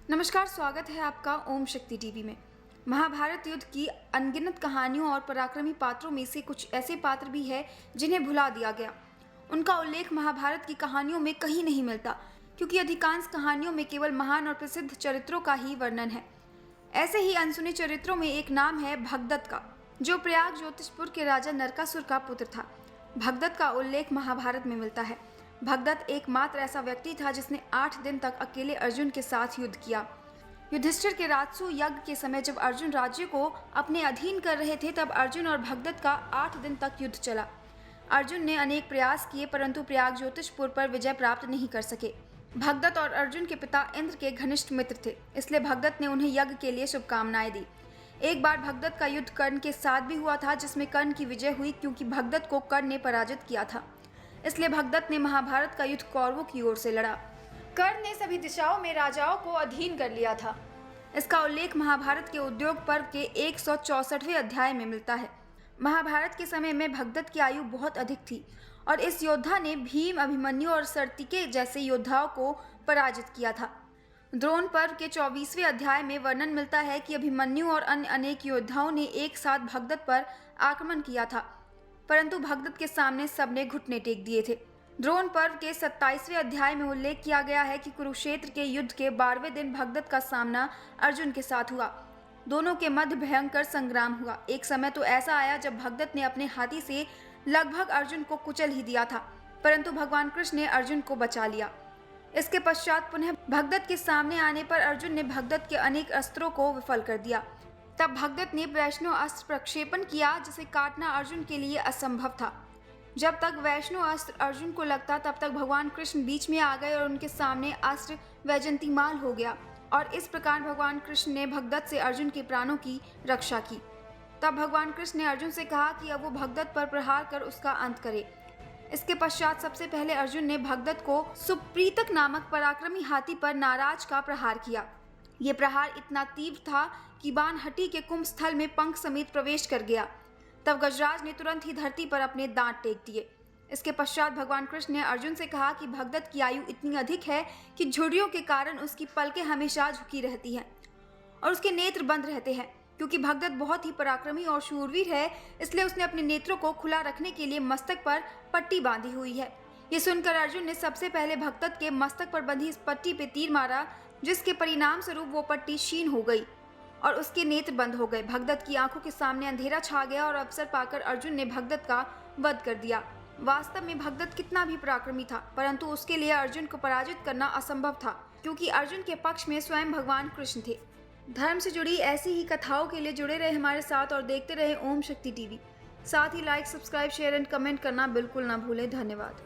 नमस्कार, स्वागत है आपका ओम शक्ति टीवी में। महाभारत युद्ध की अनगिनत कहानियों और पराक्रमी पात्रों में से कुछ ऐसे पात्र भी हैं जिन्हें भुला दिया गया। उनका उल्लेख महाभारत की कहानियों में कहीं नहीं मिलता, क्योंकि अधिकांश कहानियों में केवल महान और प्रसिद्ध चरित्रों का ही वर्णन है। ऐसे ही अनसुने चरित्रों में एक नाम है भगदत्त का, जो प्रयाग ज्योतिषपुर के राजा नरकासुर का पुत्र था। भगदत्त का उल्लेख महाभारत में मिलता है। भगदत्त एकमात्र ऐसा व्यक्ति था जिसने 8 दिन तक अकेले अर्जुन के साथ युद्ध किया। युधिष्ठिर के राजसूय यज्ञ के समय जब अर्जुन राज्य को अपने अधीन कर रहे थे, तब अर्जुन और भगदत्त का 8 दिन तक युद्ध चला। अर्जुन ने अनेक प्रयास किए, परंतु प्रयाग ज्योतिषपुर पर विजय प्राप्त नहीं कर सके। भगदत्त और अर्जुन के पिता इंद्र के घनिष्ठ मित्र थे, इसलिए भगदत्त ने उन्हें यज्ञ के लिए शुभकामनाएं दी। एक बार भगदत्त का युद्ध कर्ण के साथ भी हुआ था, जिसमें कर्ण की विजय हुई, क्योंकि भगदत्त को कर्ण ने पराजित किया था। इसलिए भगदत्त ने महाभारत का युद्ध कौरवों की ओर से लड़ा। कर्ण ने सभी दिशाओं में राजाओं को अधीन कर लिया था। इसका उल्लेख महाभारत के उद्योग पर्व के 164वें अध्याय में मिलता है। महाभारत के समय में भगदत्त की आयु बहुत अधिक थी और इस योद्धा ने भीम, अभिमन्यु और सर्तिके जैसे योद्धाओं को पराजित किया था। द्रोण पर्व के 24वें अध्याय में वर्णन मिलता है कि अभिमन्यु और अन्य अनेक योद्धाओं ने एक साथ भगदत्त पर आक्रमण किया था, परंतु भगदत्त के सामने सबने घुटने टेक दिए थे। द्रोण पर्व के 27वें अध्याय में उल्लेख किया गया है कि कुरुक्षेत्र के युद्ध के 12वें दिन भगदत्त का सामना अर्जुन के साथ हुआ। दोनों के मध्य भयंकर संग्राम हुआ। एक समय तो ऐसा आया जब भगदत्त ने अपने हाथी से लगभग अर्जुन को कुचल ही दिया था, परंतु भगवान कृष्ण ने अर्जुन को बचा लिया। इसके पश्चात पुनः भगदत्त के सामने आने पर अर्जुन ने भगदत्त के अनेक अस्त्रों को विफल कर दिया। तब भगदत्त ने वैष्णव अस्त्र प्रक्षेपण किया, जिसे काटना अर्जुन के लिए असंभव था। जब तक वैष्णव अस्त्र अर्जुन को लगता, तब तक भगवान कृष्ण बीच में आ गए और उनके सामने अस्त्र वैजंतीमाल हो गया, और इस प्रकार भगवान कृष्ण ने भगदत्त से अर्जुन के प्राणों की रक्षा की। तब भगवान कृष्ण ने अर्जुन से कहा कि अब वो भगदत्त पर प्रहार कर उसका अंत करे। इसके पश्चात सबसे पहले अर्जुन ने भगदत्त को सुप्रीतक नामक पराक्रमी हाथी पर नाराज का प्रहार किया। ये प्रहार इतना तीव्र था कि बाण हड्डी के कुंभ स्थल में पंख समेत प्रवेश कर गया। तब गजराज ने तुरंत ही धरती पर अपने दांत टेक दिए। इसके पश्चात भगवान कृष्ण ने अर्जुन से कहा कि भगदत्त की आयु इतनी अधिक है कि झुर्रियों के कारण उसकी पलकें हमेशा झुकी रहती हैं और उसके नेत्र बंद रहते हैं। क्योंकि भगदत्त बहुत ही पराक्रमी और शूरवीर है, इसलिए उसने अपने नेत्रों को खुला रखने के लिए मस्तक पर पट्टी बांधी हुई है। ये सुनकर अर्जुन ने सबसे पहले भगदत्त के मस्तक पर बंधी इस पट्टी पे तीर मारा, जिसके परिणाम स्वरूप वो पट्टी क्षीण हो गई और उसके नेत्र बंद हो गए। भगदत्त की आंखों के सामने अंधेरा छा गया और अवसर पाकर अर्जुन ने भगदत्त का वध कर दिया। वास्तव में भगदत्त कितना भी पराक्रमी था, परंतु उसके लिए अर्जुन को पराजित करना असंभव था, क्योंकि अर्जुन के पक्ष में स्वयं भगवान कृष्ण थे। धर्म से जुड़ी ऐसी ही कथाओं के लिए जुड़े रहे हमारे साथ और देखते रहे ओम शक्ति टीवी। साथ ही like, subscribe, share and comment करना बिल्कुल ना भूलें। धन्यवाद।